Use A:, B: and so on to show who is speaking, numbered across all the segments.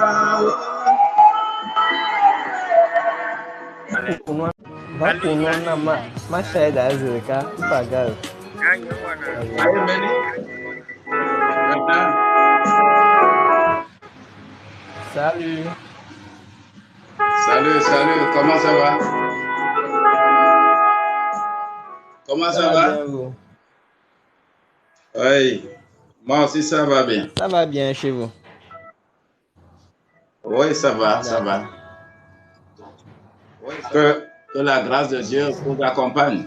A: Va pour nous, ma chère d'Azurika, pas grave.
B: Allez, Benny.
A: Salut.
B: Salut, comment ça va? Comment ça va?
A: Bien, vous?
B: Oui, moi aussi ça va bien.
A: Ça va bien chez vous?
B: Oui, ça va. Que la grâce de Dieu vous accompagne.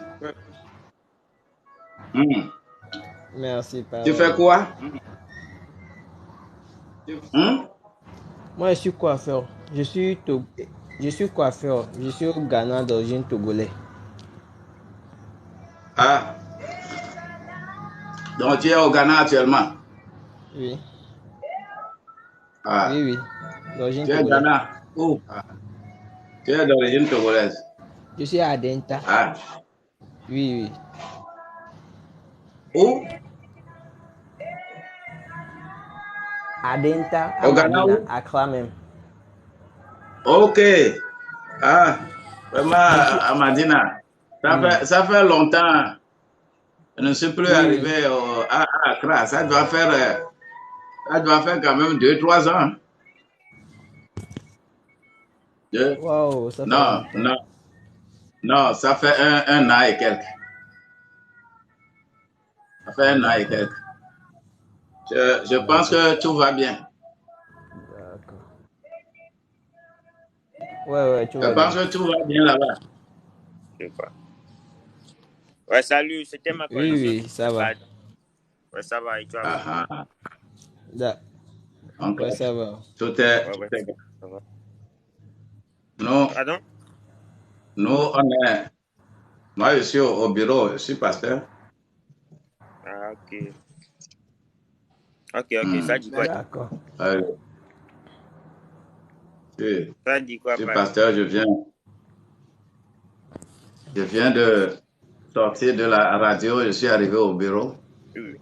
A: Merci, papa.
B: Tu fais quoi?
A: Moi, je suis coiffeur. Je suis coiffeur. Je suis au Ghana d'origine togolais.
B: Ah. Donc tu es au Ghana actuellement?
A: Oui.
B: Ah.
A: Oui. D'origine
B: Tu es au
A: togolaise.
B: Ghana? Où? Ah. Tu es d'origine togolaise?
A: Je suis à Adenta.
B: Ah.
A: Oui.
B: Où?
A: Adenta, à
B: Au Ghana
A: Madina,
B: où?
A: Accra même.
B: Ok. Ah. Vraiment, à Madina. Ça fait longtemps. Je ne suis plus arrivé à Accra. Ça doit faire quand même 2-3 ans.
A: Wow, ça fait longtemps.
B: Non, ça fait un an et quelques. Ça fait un an et quelques. Je pense que tout va bien.
A: D'accord. Ouais, tout va
B: Je
A: bien.
B: pense que tout va bien là-bas.
C: Je sais pas. Ouais, salut, c'était ma connexion.
A: Oui, ça va.
C: Ouais, ça va, et toi?
A: Ouais, ça va.
B: Tout est bon.
C: Ça va.
B: Pardon? Nous, moi, je suis au bureau, je suis pasteur.
C: Ah, ok. Ok, ça dit quoi?
A: D'accord.
C: Ça dit quoi,
B: je suis pasteur, je viens de sortir de la radio, je suis arrivé au bureau.
C: Oui.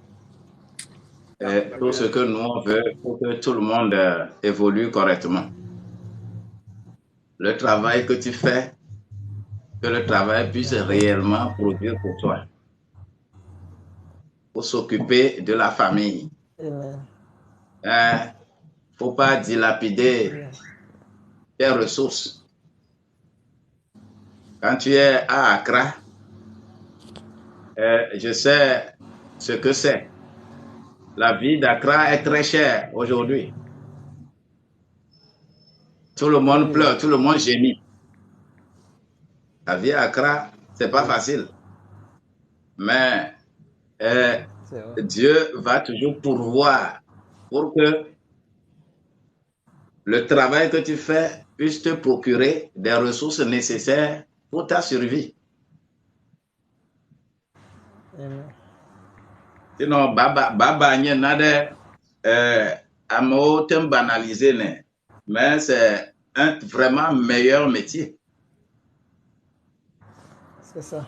B: Et tout ce que nous on veut pour que tout le monde évolue correctement. Le travail que tu fais, que le travail puisse réellement produire pour toi. Pour s'occuper de la famille. Faut pas dilapider tes ressources. Quand tu es à Accra, je sais ce que c'est. La vie d'Accra est très chère aujourd'hui. Tout le monde pleure, tout le monde gémit. La vie à Accra, c'est pas facile. Mais Dieu va toujours pourvoir pour que le travail que tu fais puisse te procurer des ressources nécessaires pour ta survie. Sinon, baba n'y en a des amours banalisés, mais c'est un vraiment meilleur métier.
A: C'est ça.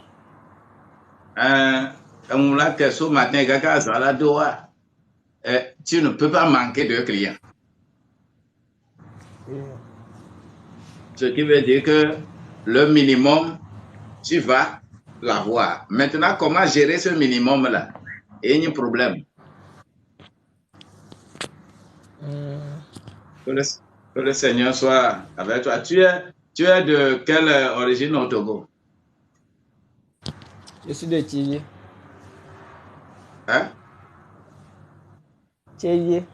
B: Tu ne peux pas manquer de clients. Ce qui veut dire que le minimum, tu vas l'avoir. Maintenant, comment gérer ce minimum-là? Il y a un problème. Que le Seigneur soit avec toi. Tu es de quelle origine au Togo?
A: Je suis de Thiviers.
B: Hein?
A: Thiviers.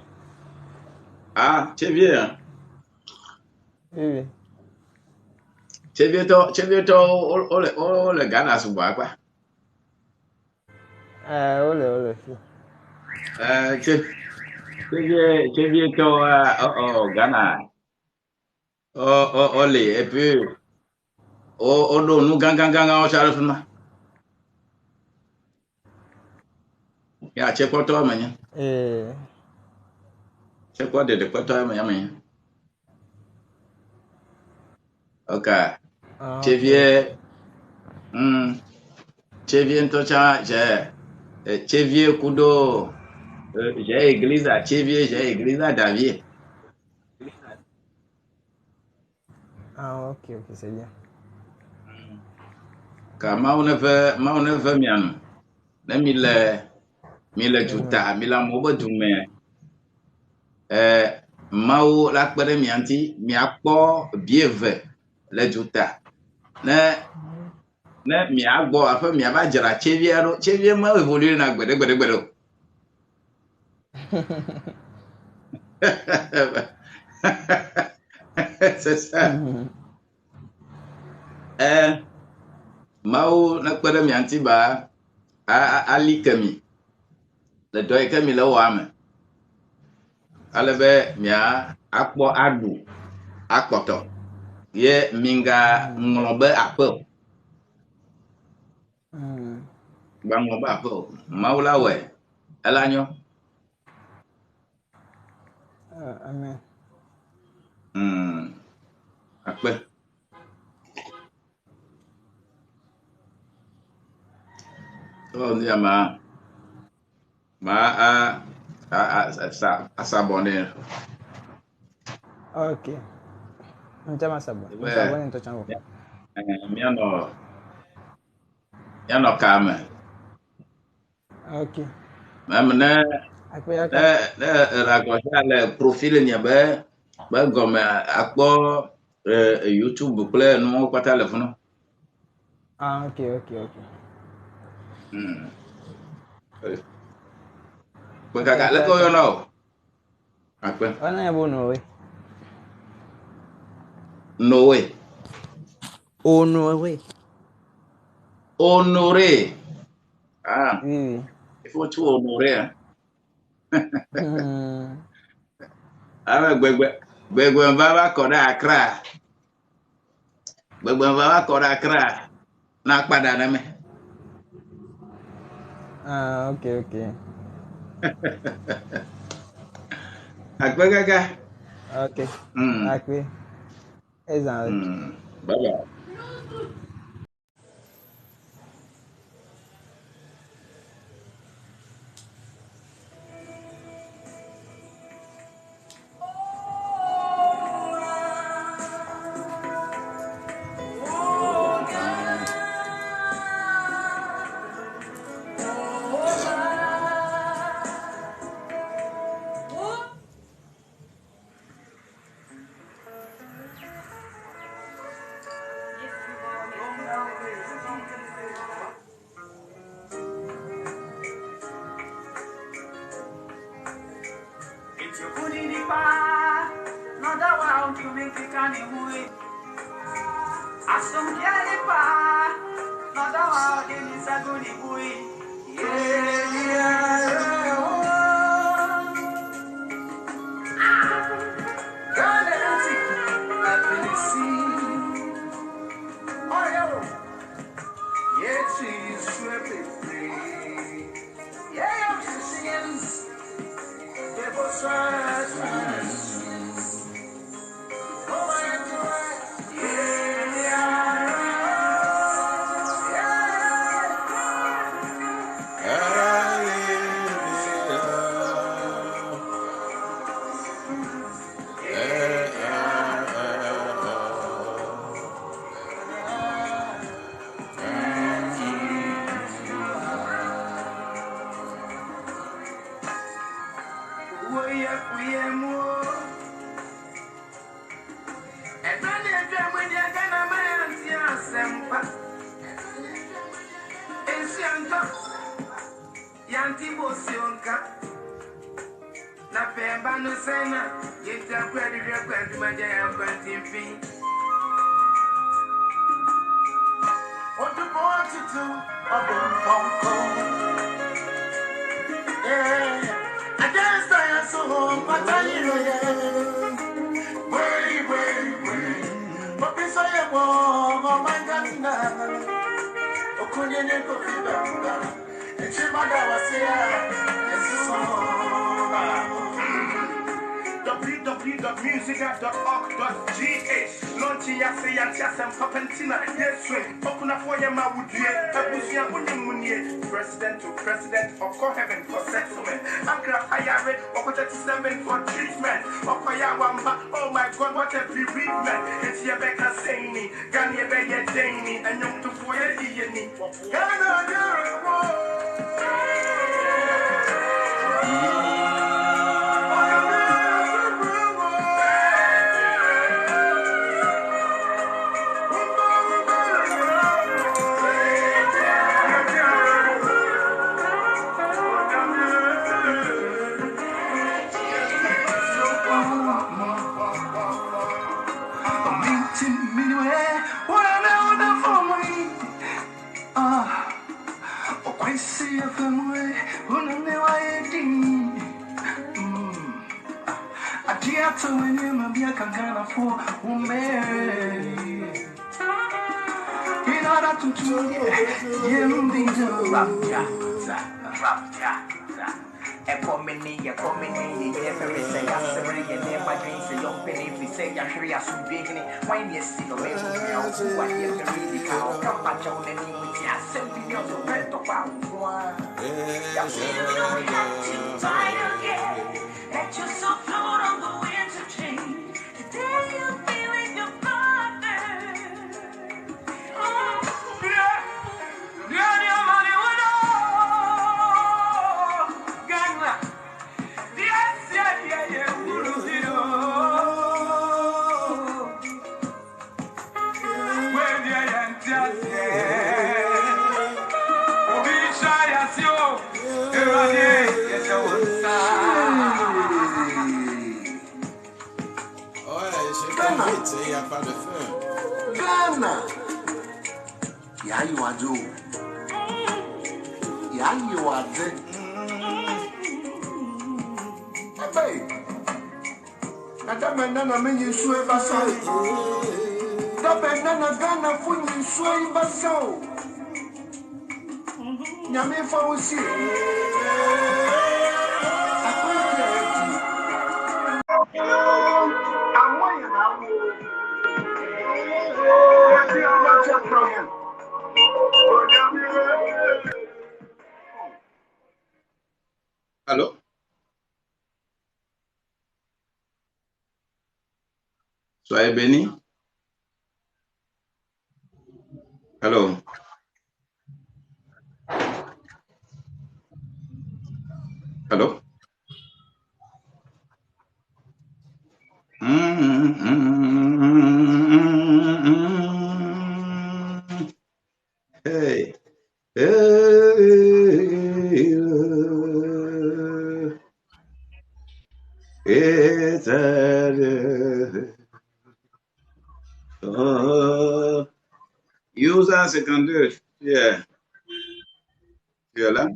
B: Ah, Thiviers, hein?
A: Oui.
B: Thiviers, le Ghana, c'est quoi?
A: Olé.
B: Thiviers, au Ghana. Olé, et puis, nous, gang, au Charles. Ya, c'est quoi toi, man? C'est quoi de quoi toi, man? Ok. Thiviers, Thiviers, Kudo, j'ai église à Thiviers, j'ai église à Davier.
A: Ah, ok, c'est bien.
B: Ka mau ne ve mianu. Ne mi le juta, mi la mo be dume. Mau la kpere mianti, mi akpo bieve le juta. Ne mi agbo afa mi aba jara chevie ma evoluer na gbede. C'est ça. Mau na kpere mianti ba ali kemi. Le doy kemi le wame. Alebe mia akpo adu akpoto. Ye minga nglobe apo. Ba nglobe apo. Mau la we. Elanyo.
A: Amen.
B: Akpe. Oh ni ama asabone.
A: Ok. Macam masa bon.
B: We
A: Masa bon itu canggung.
B: miano kame.
A: Ok.
B: Même ne
A: Aku ya kan.
B: raccrocher le profil ni be gome akpo YouTube kple no kwa telephone.
A: Ah, ok.
B: Kakak le ko yo no. Akpe.
A: Mana yang bunuh we?
B: No way.
A: Oh no we.
B: Honoré. Ah,
A: Oui.
B: il faut tout honorer. Hein. Ah, gbegbe va koda Accra. Gbegbe va koda Accra. Na pada na me.
A: Ah, ok.
B: Akpe kaka.
A: Ok. Aku. Ezan.
B: Bye bye.
D: The www.musica.org.gh. Launching Yas and Papentina, yes, swing. Open up for your mouth, President to President of Heaven for settlement. Ankara Ayare, Okota 7 for treatment. Okayawamba, oh my God, what a bereavement. It's Yabeka Saini, Ganya Baya Dani, and Young to Foya Diani.
B: Allô? Soyez bénis. Allô? Allô? Hey. User 52, yeah. Tu es là?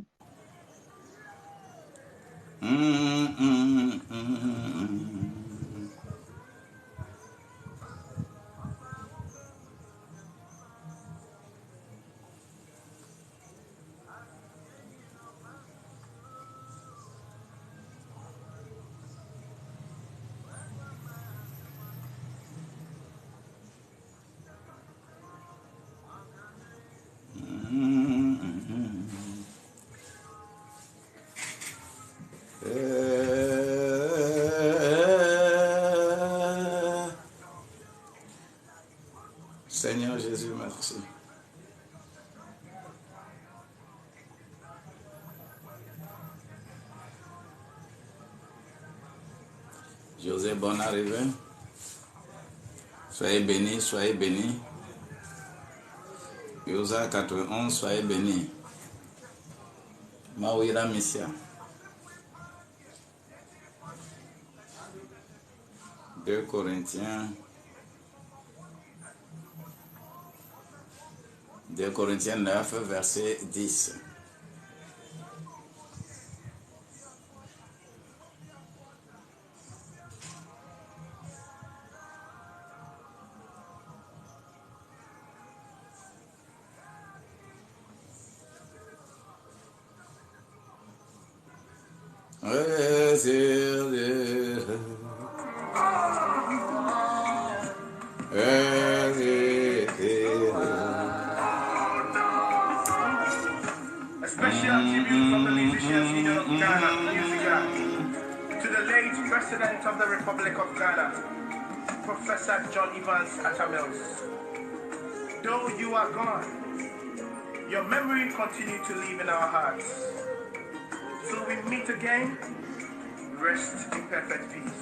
B: Seigneur Jésus, merci. José, bonne arrivée. Soyez bénis, soyez bénis. Yosa 91, soyez bénis. Mawira Missia. 2 Corinthiens. 2 Corinthiens 9, verset 10.
D: A special tribute from the Musicians Union of Ghana, Musica, to the late President of the Republic of Ghana, Professor John Evans Atta Mills. Though you are gone, your memory continues to live in our hearts. Till we meet again, rest in perfect peace.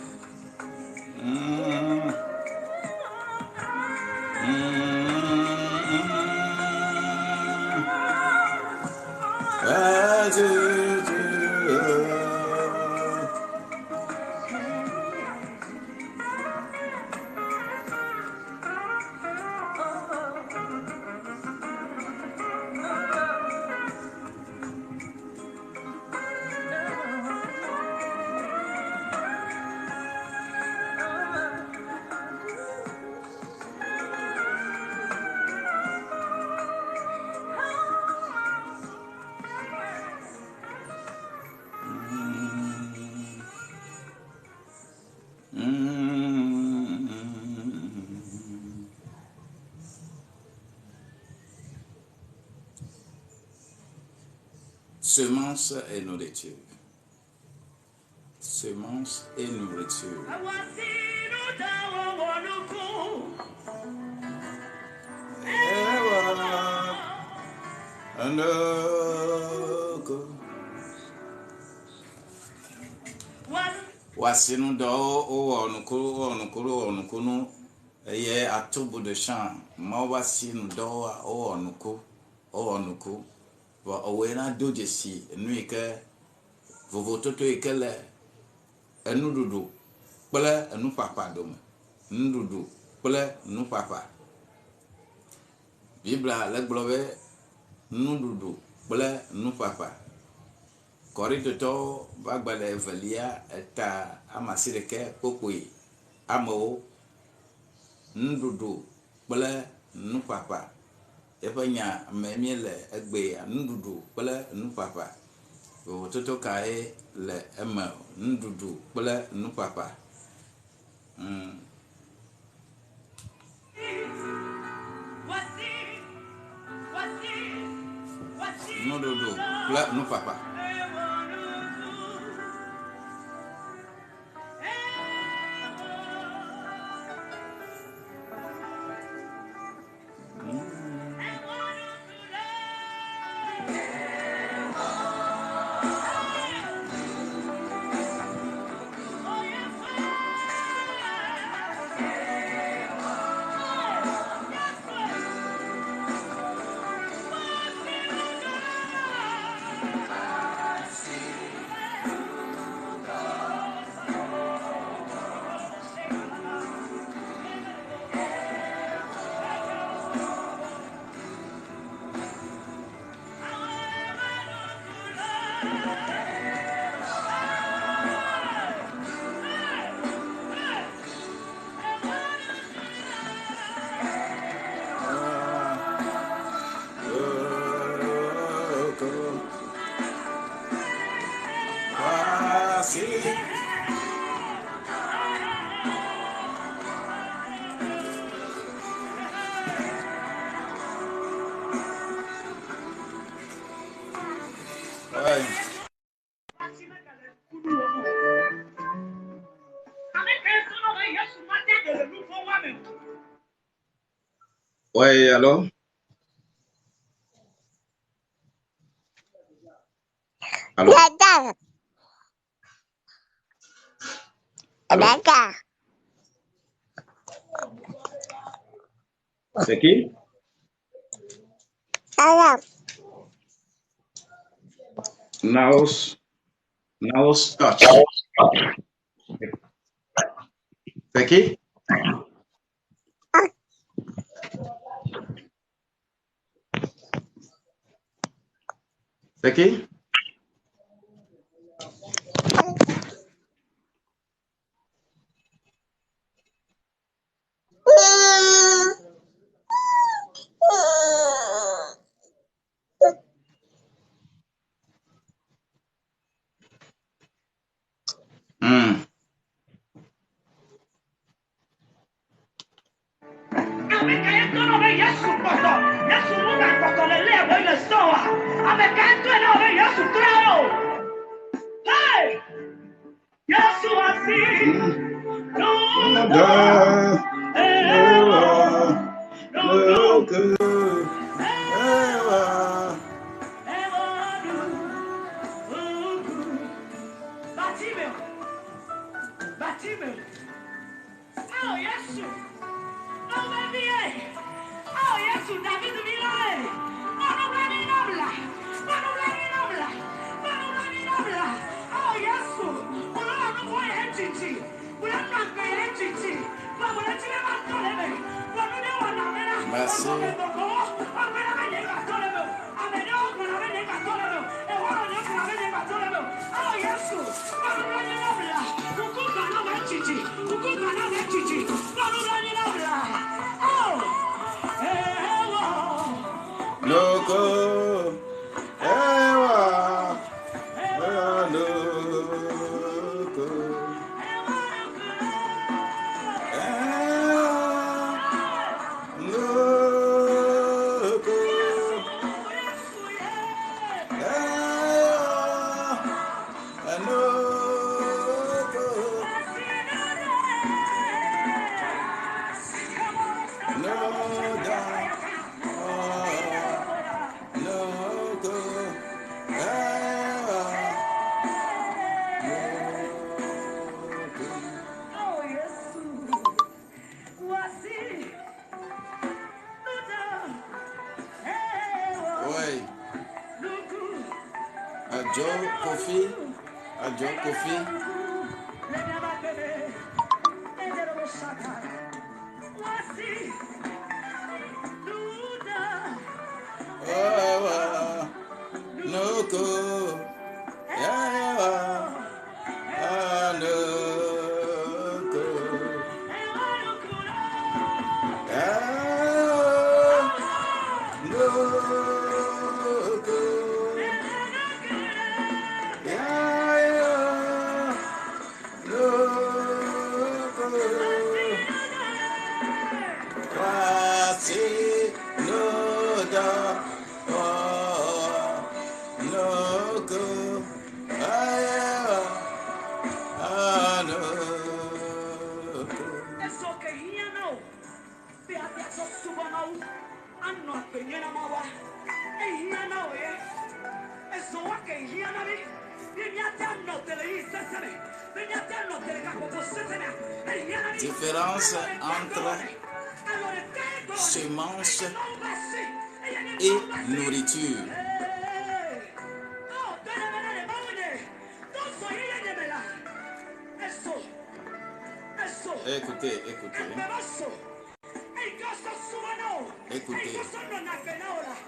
B: Semence et nourriture. Semence et nourriture. Wasinu do o onukuru eye atubu de champ ma wasinu do o onuku bo owena dojesi nu ike vovototo ikele enududu pele enu papa dome ndudu pele nu papa Bibla le globe nududu pele nu papa Corridor bagbale velia eta amasireke kokoi amo ndudu kple nupapa efanya memiele egbe ndudu kple nupapa o toto kai le eme ndudu kple nupapa ndudu kple nupapa Oui, allô? Allô?
E: D'accord.
B: C'est qui?
E: Alors,
B: Naos Touch. C'est qui? C'est qui?
E: Différence entre semence et nourriture. Écoutez, écoutez.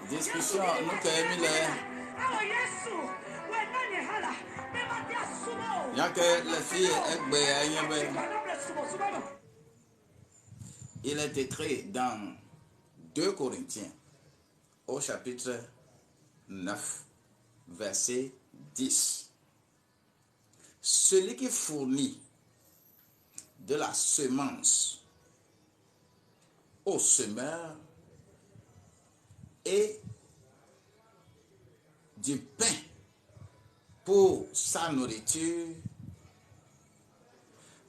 E: Discussion, nous terminons. Il y a que les filles, il est écrit dans 2 Corinthiens, au chapitre 9, verset 10. Celui qui fournit de la semence au semeur et du pain pour sa nourriture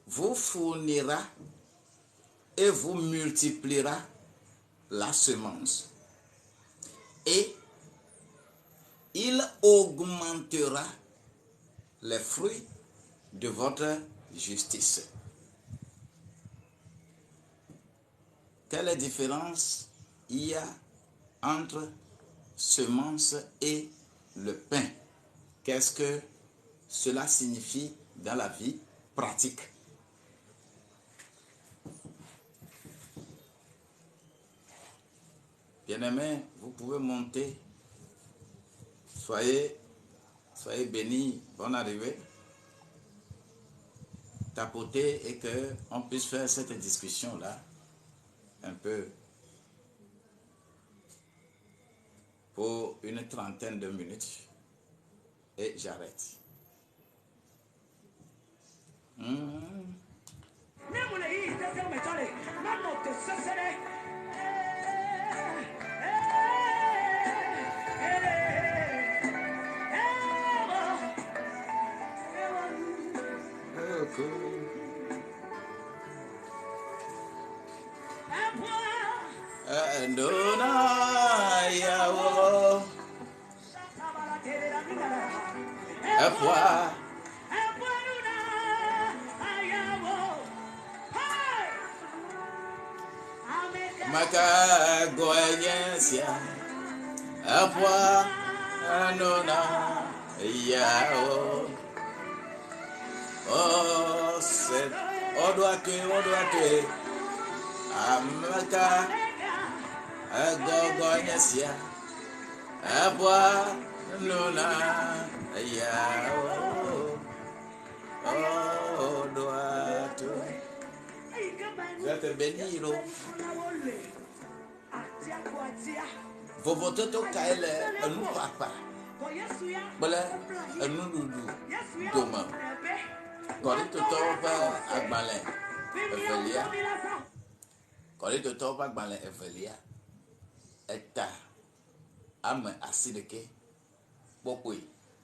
E: vous fournira et vous multipliera la semence et il augmentera les fruits de votre justice. Quelle différence il y a entre semence et le pain? Qu'est-ce que cela signifie dans la vie pratique? Bien-aimés, vous pouvez monter. Soyez bénis, bonne arrivée. Tapoter et qu'on puisse faire cette discussion-là un peu pour une trentaine de minutes et j'arrête. Ndona yawo Efwa Maka goyensia Efwa Ndona yawo Oh c'est Odoate Amaka Goyensia Efwa Ndona yawo Odoate. Vous êtes bénis, Vovoto to kaile anu papa. Bala anu dudu doma. Kori to toba agbale evelia. Kori to toba agbale evelia. Eta ame asideke pokoi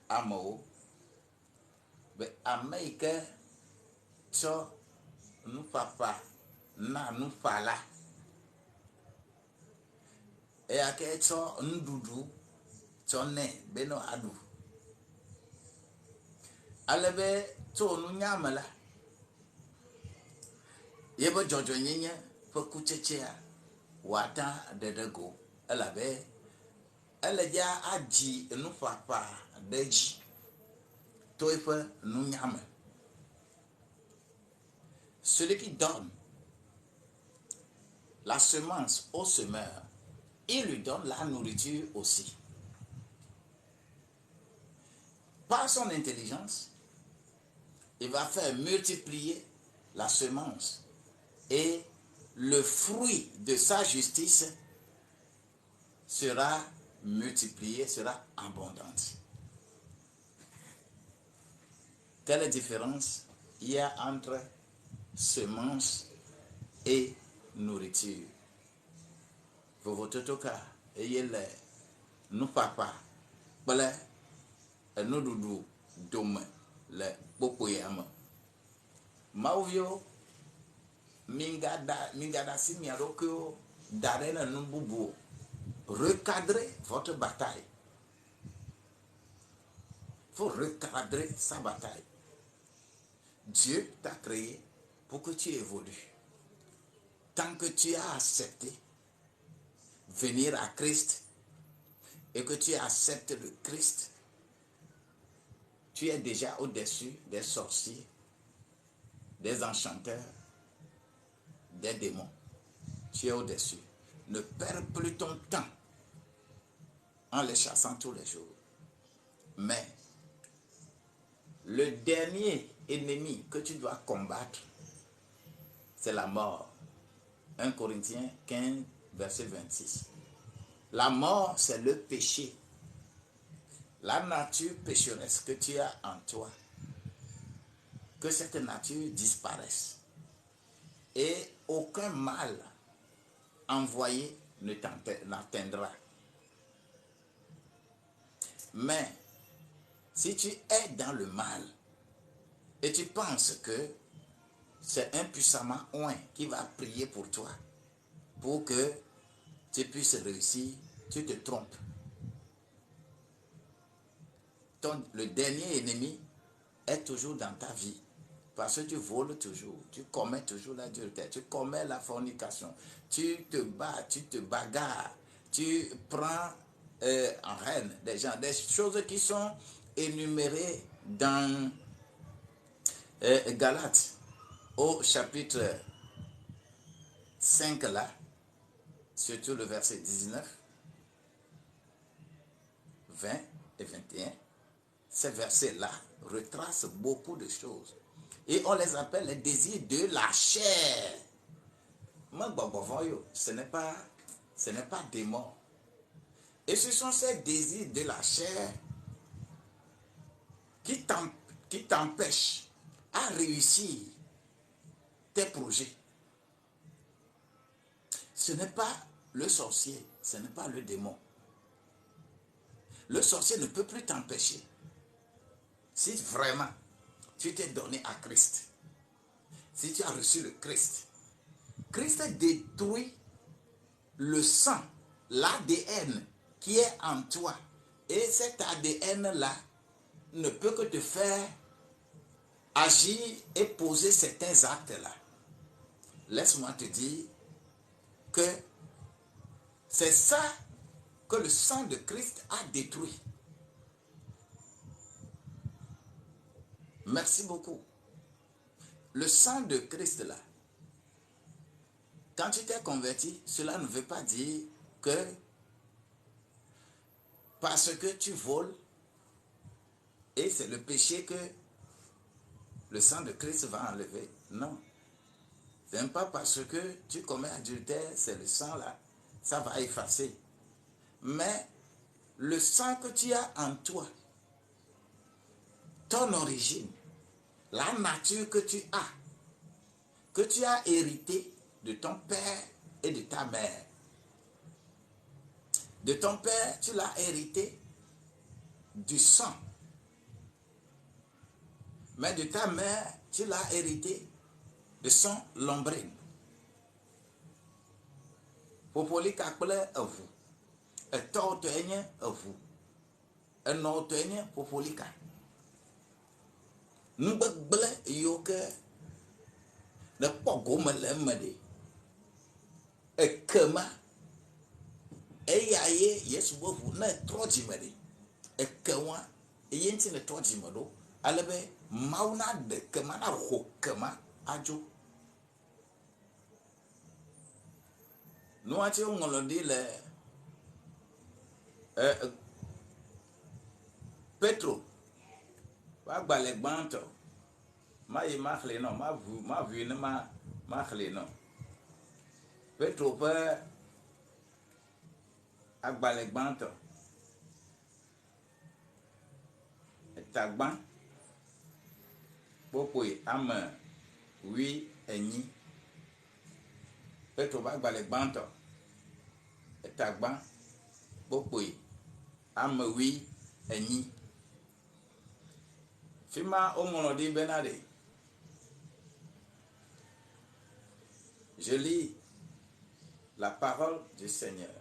E: amao. Be Amerique so nu papa na nu fala. E ake cho ndudu cho ne beno adu alebe to nu nyamala yebo jojo nyenye fokuchechea wata dedego alabe eleja aji nu papa deji to ife nu nyama. Celui qui donne la semence au semeur, il lui donne la nourriture aussi. Par son intelligence, il va faire multiplier la semence et le fruit de sa justice sera multiplié, sera abondante. Quelle différence il y a entre semence et nourriture? Vovototoka eyele nu papa bale nu dudu dome le popoyama mauvio mingada si miaroko darena nu bubu. Recadrez votre bataille. Faut recadrer sa bataille. Dieu t'a créé pour que tu évolues. Tant que tu as accepté venir à Christ et que tu acceptes le Christ, tu es déjà au-dessus des sorciers, des enchanteurs, des démons. Tu es au-dessus. Ne perds plus ton temps en les chassant tous les jours. Mais le dernier ennemi que tu dois combattre, c'est la mort. 1 Corinthiens 15, verset 26. La mort, c'est le péché. La nature pécheresse que tu as en toi. Que cette nature disparaisse. Et aucun mal envoyé ne t'atteindra. Mais si tu es dans le mal et tu penses que c'est un puissamment oint qui va prier pour toi pour que tu puisses réussir, tu te trompes. Le dernier ennemi est toujours dans ta vie. Parce que tu voles toujours, tu commets toujours l'adultère, tu commets la fornication, tu te bats, tu te bagarres, tu prends en haine des gens, des choses qui sont énumérées dans Galates au chapitre 5 là, surtout le verset 19, 20 et 21. Ces versets-là retracent beaucoup de choses. Et on les appelle les désirs de la chair. Ce n'est pas démon. Et ce sont ces désirs de la chair qui t'empêchent à réussir tes projets. Ce n'est pas le sorcier, ce n'est pas le démon. Le sorcier ne peut plus t'empêcher. Si vraiment tu t'es donné à Christ, si tu as reçu le Christ, Christ détruit le sang, l'ADN qui est en toi. Et cet ADN-là ne peut que te faire agir et poser certains actes-là. Laisse-moi te dire que c'est ça que le sang de Christ a détruit. Merci beaucoup. Le sang de Christ là, quand tu t'es converti, cela ne veut pas dire que parce que tu voles, et c'est le péché que le sang de Christ va enlever. Non. Ce n'est pas parce que tu commets adultère, c'est le sang là, ça va effacer. Mais le sang que tu as en toi, ton origine, la nature que tu as hérité de ton père et de ta mère. De ton père, tu l'as hérité du sang. Mais de ta mère, tu l'as hérité de son lombrine. Popoli kakple evu. Etɔ tɔ enye evu. Enɔ tɔ enye popolika. Nugbegble yiwo ke ne kpɔ gome le eme ɖe. Ekema eya ye Yesu be ʋu ne trɔ dzime ɖe. Ekewa eye ŋuti ne trɔ dzime ɖo. Ale be Mawu na ɖe kema na ho kema adzo. Nua tse ŋlɔ ɖi le Petro va gbalẽ gbãtɔ ma yi ma xlẽ nɔ ma vu ne ma xlẽ nɔ. Petro ƒe agbalẽ gbãtɔ etagbã kpokpoe ame 8. Petro ƒe agbalẽ gbãtɔ etagbã kpokpoe ame 8. Fi ma woŋlɔ ɖi bena ɖe. Je lis la parole du Seigneur.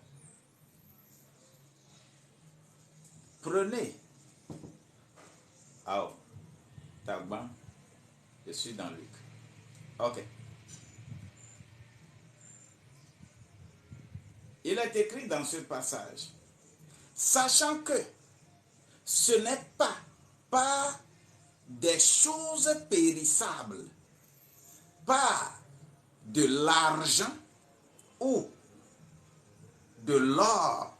E: Prenez. Ah, Tagban, je suis dans Luc. Ok. Il est écrit dans ce passage, sachant que ce n'est pas par des choses périssables, pas de l'argent ou de l'or,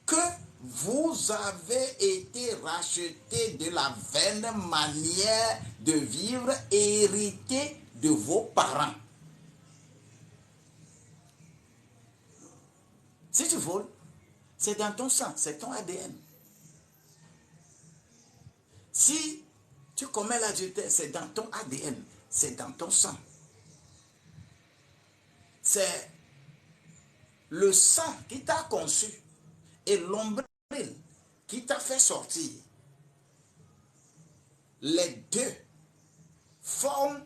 E: que vous avez été rachetés de la vaine manière de vivre héritée de vos parents. Si tu voles, c'est dans ton sang, c'est ton ADN. Si tu commets l'adultère, c'est dans ton ADN, c'est dans ton sang. C'est le sang qui t'a conçu et l'ombrelle qui t'a fait sortir. Les deux forment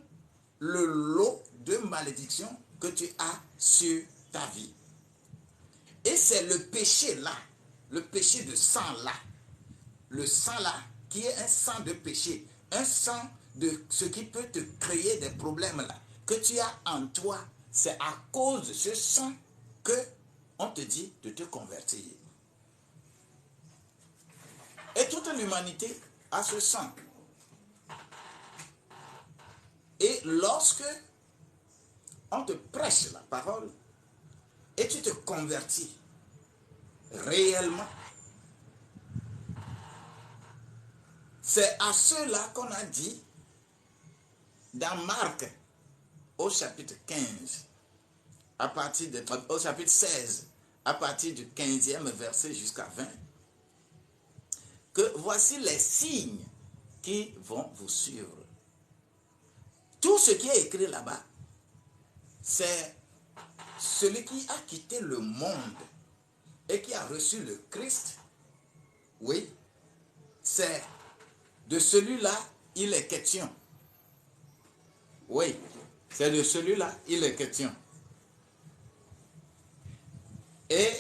E: le lot de malédiction que tu as sur ta vie. Et c'est le péché là, le péché de sang là, le sang là qui est un sang de péché, un sang de ce qui peut te créer des problèmes là, que tu as en toi. C'est à cause de ce sang que on te dit de te convertir. Et toute l'humanité a ce sang. Et lorsque on te prêche la parole et tu te convertis réellement, c'est à ceux-là qu'on a dit dans Marc au chapitre 15, au chapitre 16, à partir du 15e verset jusqu'à 20, que voici les signes qui vont vous suivre. Tout ce qui est écrit là-bas, c'est celui qui a quitté le monde et qui a reçu le Christ. Oui, c'est de celui-là il est question. Oui, c'est de celui-là il est question. Et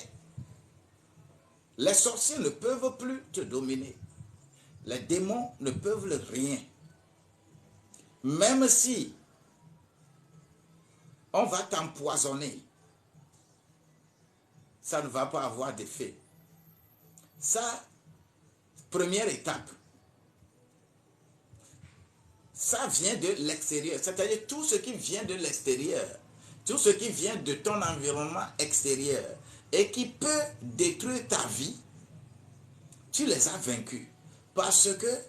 E: les sorciers ne peuvent plus te dominer. Les démons ne peuvent rien. Même si on va t'empoisonner, ça ne va pas avoir d'effet. Ça, première étape, ça vient de l'extérieur. C'est-à-dire tout ce qui vient de l'extérieur, tout ce qui vient de ton environnement extérieur et qui peut détruire ta vie, tu les as vaincus. Parce que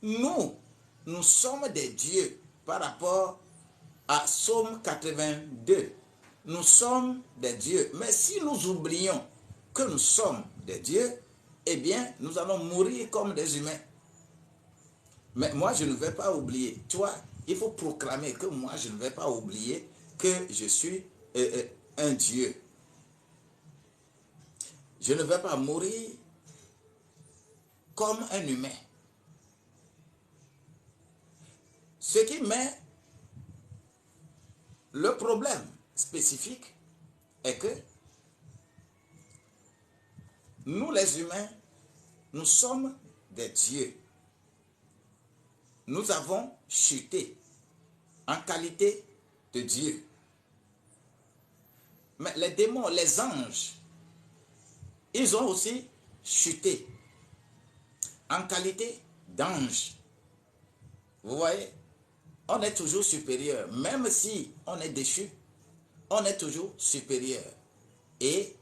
E: nous sommes des dieux par rapport à Psaume 82. Nous sommes des dieux. Mais si nous oublions que nous sommes des dieux, eh bien, nous allons mourir comme des humains. Mais moi, je ne vais pas oublier. Toi, il faut proclamer que moi, je ne vais pas oublier que je suis un dieu. Je ne vais pas mourir comme un humain. Ce qui met le problème spécifique est que nous les humains, nous sommes des dieux. Nous avons chuté en qualité de Dieu. Mais les démons, les anges, ils ont aussi chuté en qualité d'ange. Vous voyez, on est toujours supérieur. Même si on est déchu, on est toujours supérieur. Et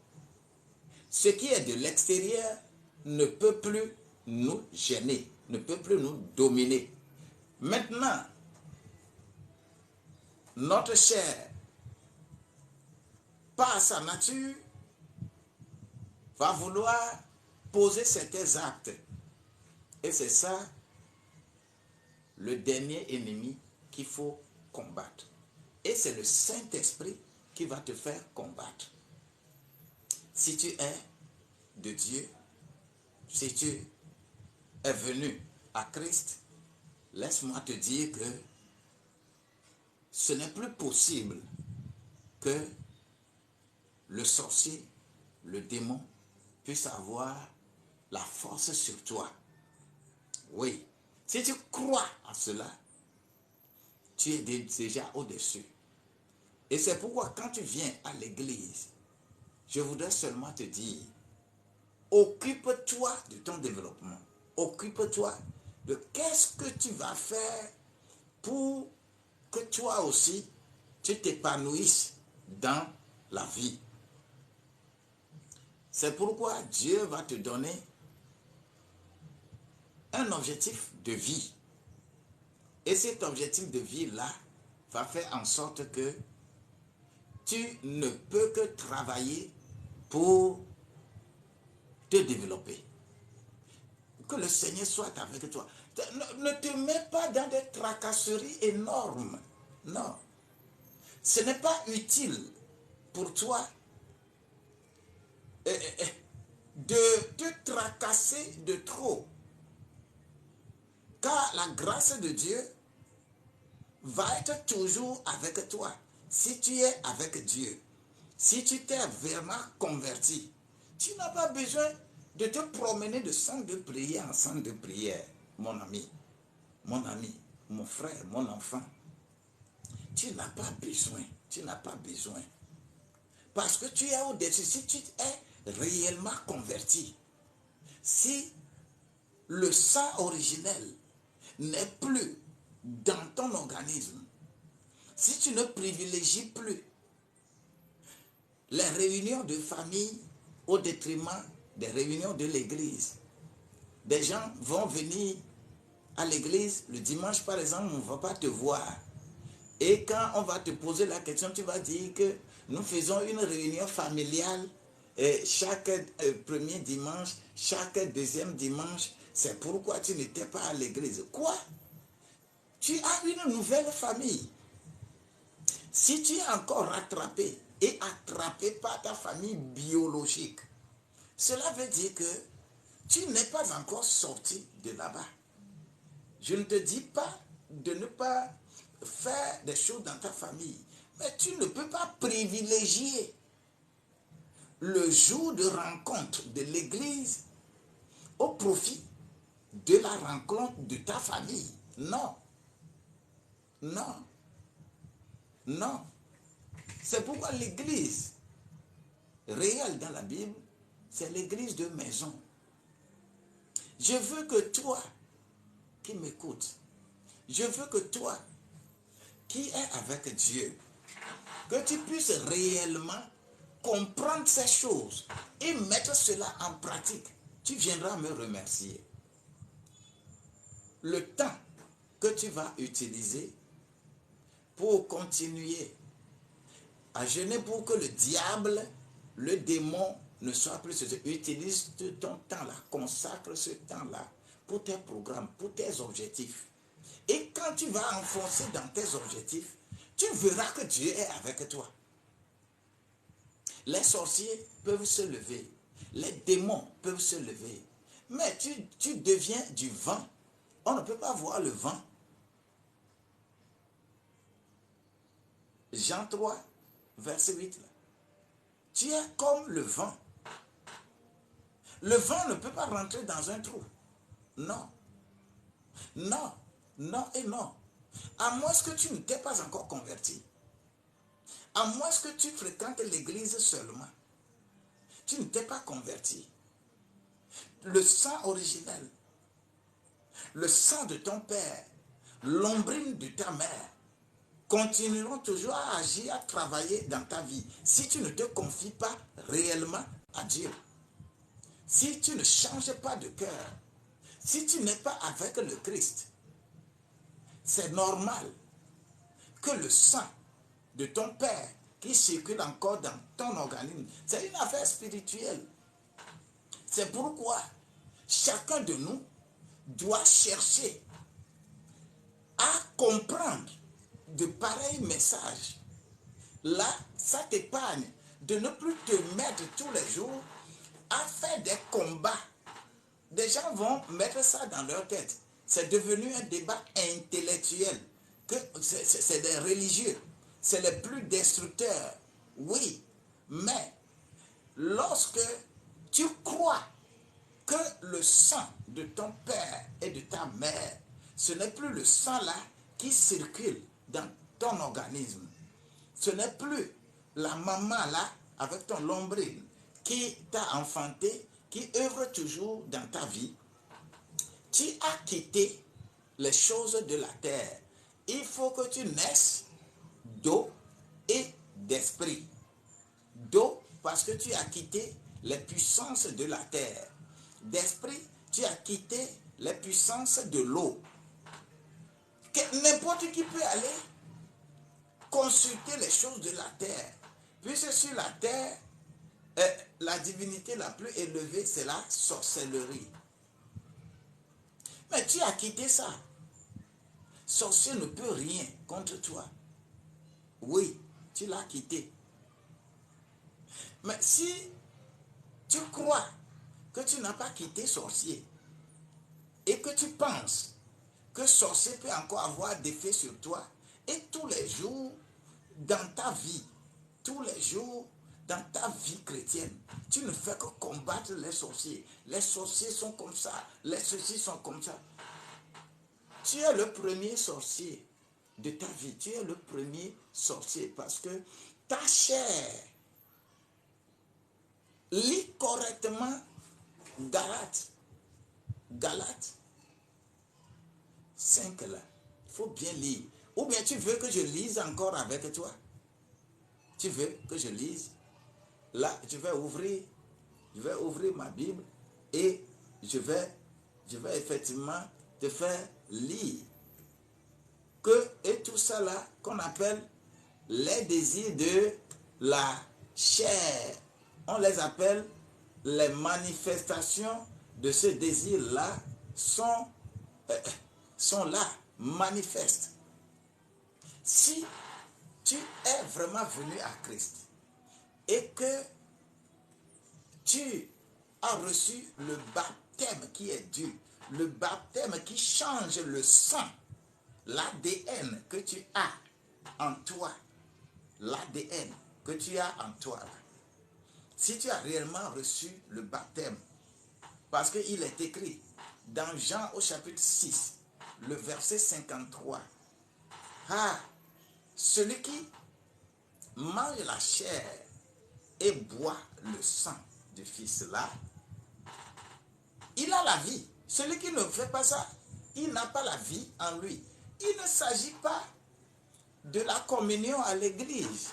E: ce qui est de l'extérieur ne peut plus nous gêner, ne peut plus nous dominer. Maintenant, notre chair, par sa nature, va vouloir poser certains actes. Et c'est ça le dernier ennemi qu'il faut combattre. Et c'est le Saint-Esprit qui va te faire combattre. Si tu es de Dieu, si tu es venu à Christ, laisse-moi te dire que ce n'est plus possible que le sorcier, le démon, puisse avoir la force sur toi. Oui, si tu crois à cela, tu es déjà au-dessus. Et c'est pourquoi quand tu viens à l'église, je voudrais seulement te dire, occupe-toi de ton développement. Occupe-toi de qu'est-ce que tu vas faire pour que toi aussi, tu t'épanouisses dans la vie. C'est pourquoi Dieu va te donner un objectif de vie. Et cet objectif de vie-là va faire en sorte que tu ne peux que travailler pour te développer. Que le Seigneur soit avec toi. Ne te mets pas dans des tracasseries énormes. Non. Ce n'est pas utile pour toi de te tracasser de trop. Car la grâce de Dieu va être toujours avec toi. Si tu es avec Dieu, si tu t'es vraiment converti, tu n'as pas besoin de te promener de centre de prière en centre de prière, mon ami, mon frère, mon enfant. Tu n'as pas besoin, tu n'as pas besoin. Parce que tu es au-dessus, si tu es réellement converti, si le sang originel n'est plus dans ton organisme, si tu ne privilégies plus les réunions de famille au détriment des réunions de l'église, des gens vont venir à l'église le dimanche par exemple, on ne va pas te voir. Et quand on va te poser la question, tu vas dire que nous faisons une réunion familiale chaque premier dimanche, chaque deuxième dimanche. C'est pourquoi tu n'étais pas à l'église. Quoi? Tu as une nouvelle famille. Si tu es encore rattrapé et attrapé par ta famille biologique, cela veut dire que tu n'es pas encore sorti de là-bas. Je ne te dis pas de ne pas faire des choses dans ta famille, mais tu ne peux pas privilégier le jour de rencontre de l'église au profit de la rencontre de ta famille. Non. Non. Non. C'est pourquoi l'église réelle dans la Bible, c'est l'église de maison. Je veux que toi qui m'écoutes, je veux que toi qui es avec Dieu, que tu puisses réellement comprendre ces choses et mettre cela en pratique. Tu viendras me remercier. Le temps que tu vas utiliser pour continuer à jeûner pour que le diable, le démon ne soit plus... Utilise ton temps-là, consacre ce temps-là pour tes programmes, pour tes objectifs. Et quand tu vas enfoncer dans tes objectifs, tu verras que Dieu est avec toi. Les sorciers peuvent se lever, les démons peuvent se lever, mais tu deviens du vent. On ne peut pas voir le vent. Jean 3, verset 8. Là. Tu es comme le vent. Le vent ne peut pas rentrer dans un trou. Non. Non. Non et non. À moins que tu ne t'es pas encore converti. À moins que tu fréquentes l'église seulement. Tu ne t'es pas converti. Le sang originel, le sang de ton père, l'ombrine de ta mère, continueront toujours à agir, à travailler dans ta vie. Si tu ne te confies pas réellement à Dieu, si tu ne changes pas de cœur, si tu n'es pas avec le Christ, c'est normal que le sang de ton père qui circule encore dans ton organisme, c'est une affaire spirituelle. C'est pourquoi chacun de nous doit chercher à comprendre de pareils messages. Là, ça t'épargne de ne plus te mettre tous les jours à faire des combats. Des gens vont mettre ça dans leur tête. C'est devenu un débat intellectuel. C'est des religieux. C'est les plus destructeurs. Oui, mais lorsque tu crois que le sang de ton père et de ta mère, ce n'est plus le sang là qui circule dans ton organisme. Ce n'est plus la maman là avec ton lombril qui t'a enfanté, qui œuvre toujours dans ta vie. Tu as quitté les choses de la terre. Il faut que tu naisses d'eau et d'esprit. D'eau parce que tu as quitté les puissances de la terre. D'esprit, tu as quitté les puissances de l'eau. N'importe qui peut aller consulter les choses de la terre. Puisque sur la terre, la divinité la plus élevée, c'est la sorcellerie. Mais tu as quitté ça. Sorcier ne peut rien contre toi. Oui, tu l'as quitté. Mais si tu crois que tu n'as pas quitté sorcier et que tu penses que sorcier peut encore avoir d'effet sur toi, et tous les jours dans ta vie, tous les jours dans ta vie chrétienne, tu ne fais que combattre les sorciers. Les sorciers sont comme ça, les ceci sont comme ça. Tu es le premier sorcier de ta vie. Tu es le premier sorcier parce que ta chair, lis correctement Galates 5 là. Il faut bien lire. Ou bien tu veux que je lise encore avec toi? Tu veux que je lise? Là, je vais ouvrir ma Bible et je vais effectivement te faire lire et tout ça là qu'on appelle les désirs de la chair. On les appelle les manifestations de ce désir là sont là, manifestes. Si tu es vraiment venu à Christ et que tu as reçu le baptême qui est dû, le baptême qui change le sang, l'ADN que tu as en toi, l'ADN que tu as en toi, si tu as réellement reçu le baptême, parce qu'il est écrit dans Jean au chapitre 6, le verset 53, ah, celui qui mange la chair et boit le sang du Fils là, il a la vie. Celui qui ne fait pas ça, il n'a pas la vie en lui. Il ne s'agit pas de la communion à l'église.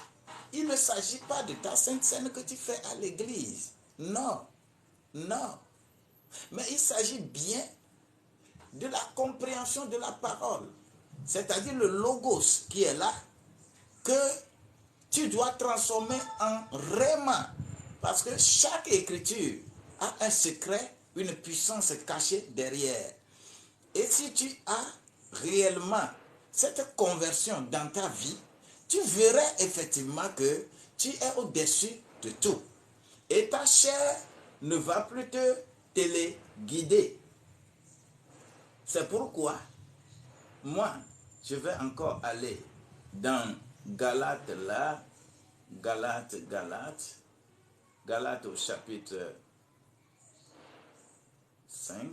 E: Il ne s'agit pas de ta sainte scène que tu fais à l'église. Non, non. Mais il s'agit bien de la compréhension de la parole. C'est-à-dire le logos qui est là, que tu dois transformer en réma. Parce que chaque écriture a un secret, une puissance cachée derrière. Et si tu as réellement cette conversion dans ta vie, tu verrais effectivement que tu es au-dessus de tout. Et ta chair ne va plus te téléguider. C'est pourquoi, moi, je vais encore aller dans Galates là, Galates au chapitre 5.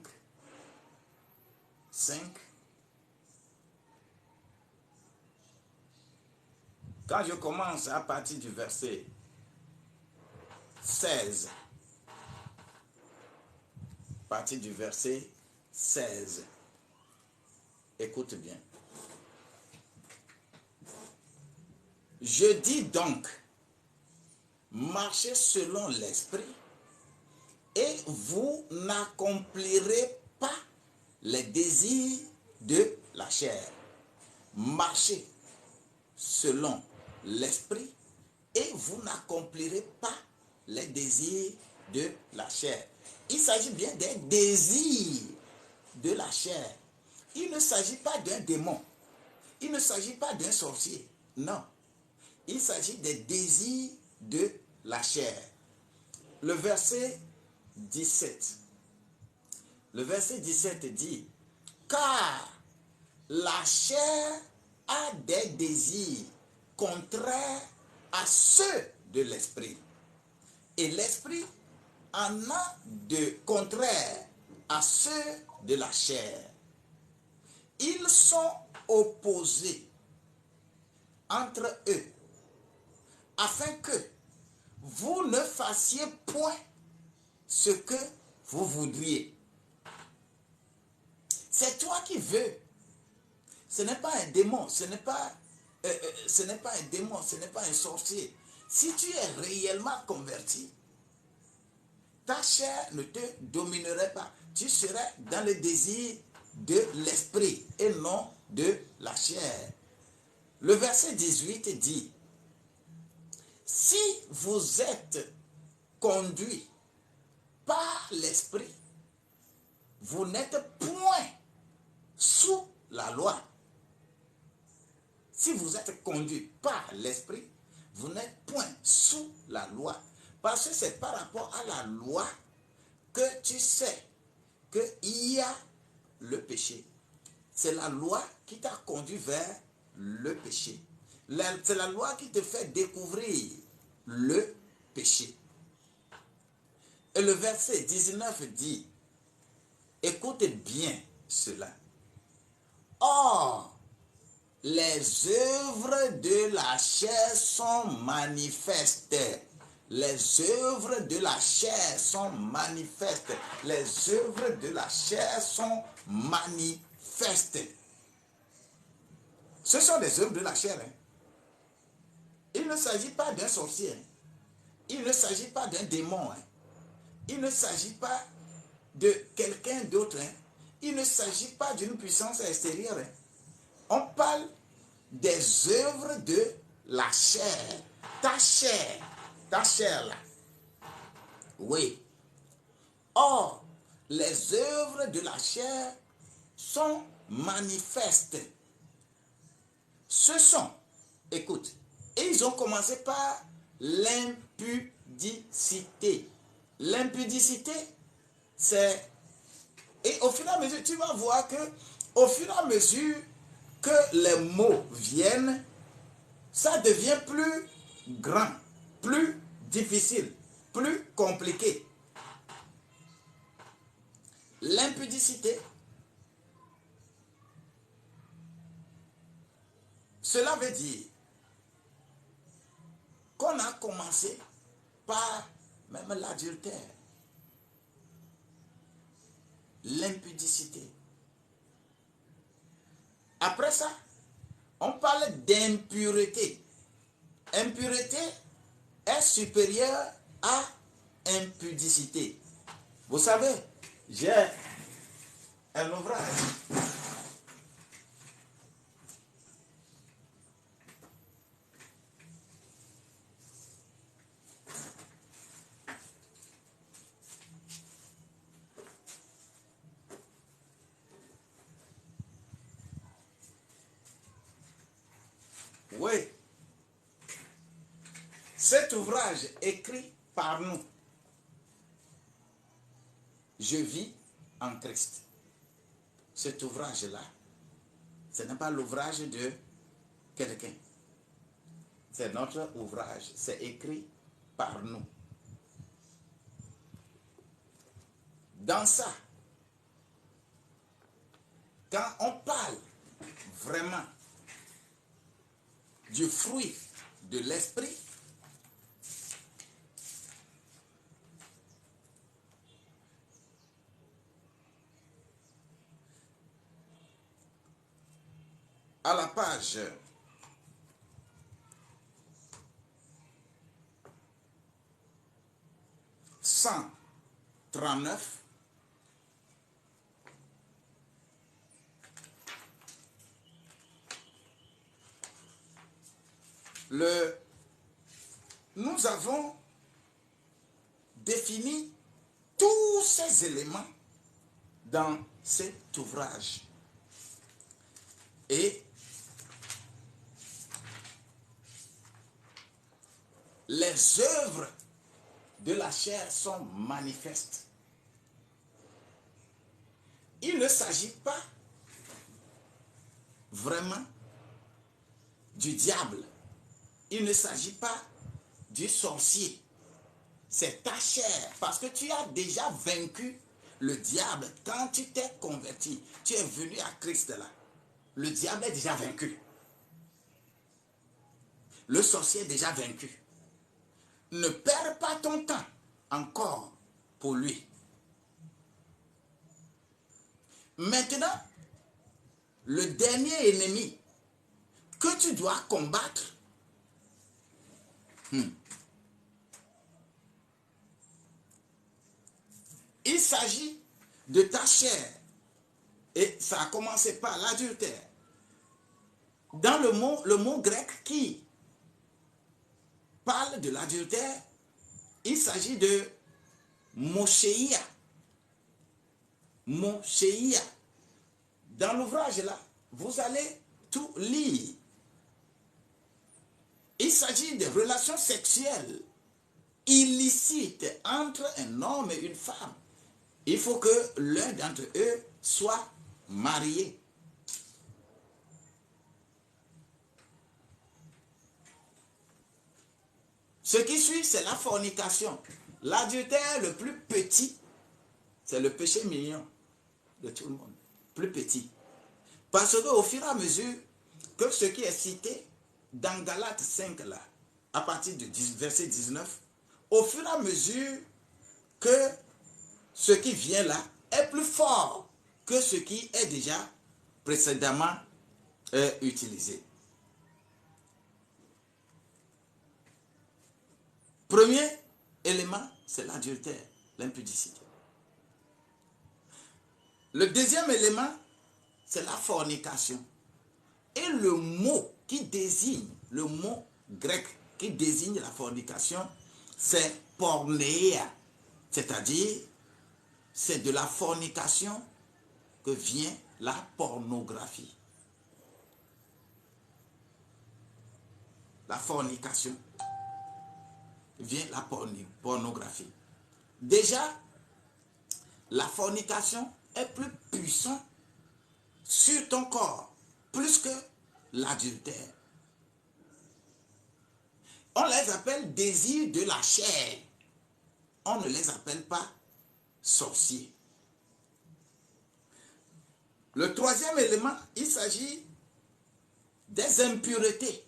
E: Quand je commence à partir du verset 16, écoute bien. Je dis donc, marchez selon l'esprit et vous n'accomplirez pas les désirs de la chair. Marchez selon l'esprit et vous n'accomplirez pas les désirs de la chair. Il s'agit bien des désirs de la chair. Il ne s'agit pas d'un démon. Il ne s'agit pas d'un sorcier. Non. Il s'agit des désirs de la chair. Le verset 17. Le verset 17 dit, car la chair a des désirs contraires à ceux de l'esprit. Et l'esprit en a de contraires à ceux de la chair. Ils sont opposés entre eux, afin que vous ne fassiez point ce que vous voudriez. C'est toi qui veux. Ce n'est pas un démon, ce n'est pas un démon, ce n'est pas un sorcier. Si tu es réellement converti, ta chair ne te dominerait pas. Tu serais dans le désir de l'esprit et non de la chair. Le verset 18 dit, si vous êtes conduit par l'esprit, vous n'êtes point sous la loi. Si vous êtes conduit par l'esprit, vous n'êtes point sous la loi. Parce que c'est par rapport à la loi que tu sais qu'il y a le péché. C'est la loi qui t'a conduit vers le péché. C'est la loi qui te fait découvrir le péché. Et le verset 19 dit, écoutez bien cela. Or, les œuvres de la chair sont manifestes. Les œuvres de la chair sont manifestes. Les œuvres de la chair sont manifestes. Ce sont des œuvres de la chair. Il ne s'agit pas d'un sorcier. Il ne s'agit pas d'un démon. Il ne s'agit pas de quelqu'un d'autre. Il ne s'agit pas d'une puissance extérieure. On parle des œuvres de la chair. Ta chair là. Oui. Or, les œuvres de la chair sont manifestes. Ce sont, écoute, et ils ont commencé par l'impudicité. L'impudicité, c'est... Et au fur et à mesure, tu vas voir que au fur et à mesure que les mots viennent, ça devient plus grand, plus difficile. plus compliqué. L'impudicité, cela veut dire qu'on a commencé par même l'adultère, l'impudicité. Après ça, on parle d'impureté. Impureté est supérieure à impudicité. Vous savez, j'ai un ouvrage. Oui. Cet ouvrage écrit par nous. Je vis en Christ. Cet ouvrage-là, ce n'est pas l'ouvrage de quelqu'un. C'est notre ouvrage. C'est écrit par nous. Dans ça, quand on parle vraiment du fruit de l'esprit, à la page 139, nous avons défini tous ces éléments dans cet ouvrage. Et les œuvres de la chair sont manifestes. Il ne s'agit pas vraiment du diable. Il ne s'agit pas du sorcier. C'est ta chair. Parce que tu as déjà vaincu le diable quand tu t'es converti. Tu es venu à Christ là. Le diable est déjà vaincu. Le sorcier est déjà vaincu. Ne perds pas ton temps encore pour lui. Maintenant, le dernier ennemi que tu dois combattre, il s'agit de ta chair. Et ça a commencé par l'adultère. Dans le mot grec qui parle de l'adultère, il s'agit de moscheia. Moscheia. Dans l'ouvrage là, vous allez tout lire. Il s'agit de relations sexuelles illicites entre un homme et une femme. Il faut que l'un d'entre eux soit marié. Ce qui suit, c'est la fornication. L'adultère le plus petit, c'est le péché mignon de tout le monde. Plus petit. Parce qu'au fur et à mesure que ce qui est cité dans Galates 5, là, à partir du verset 19, au fur et à mesure que ce qui vient là est plus fort que ce qui est déjà précédemment utilisé. Premier élément, c'est l'adultère, l'impudicité. Le deuxième élément, c'est la fornication. Et le mot qui désigne, le mot grec qui désigne la fornication, c'est pornéia. C'est-à-dire, c'est de la fornication que vient la pornographie. La fornication vient la pornographie. Déjà, la fornication est plus puissante sur ton corps, plus que l'adultère. On les appelle désirs de la chair. on ne les appelle pas sorciers. Le troisième élément, il s'agit des impuretés.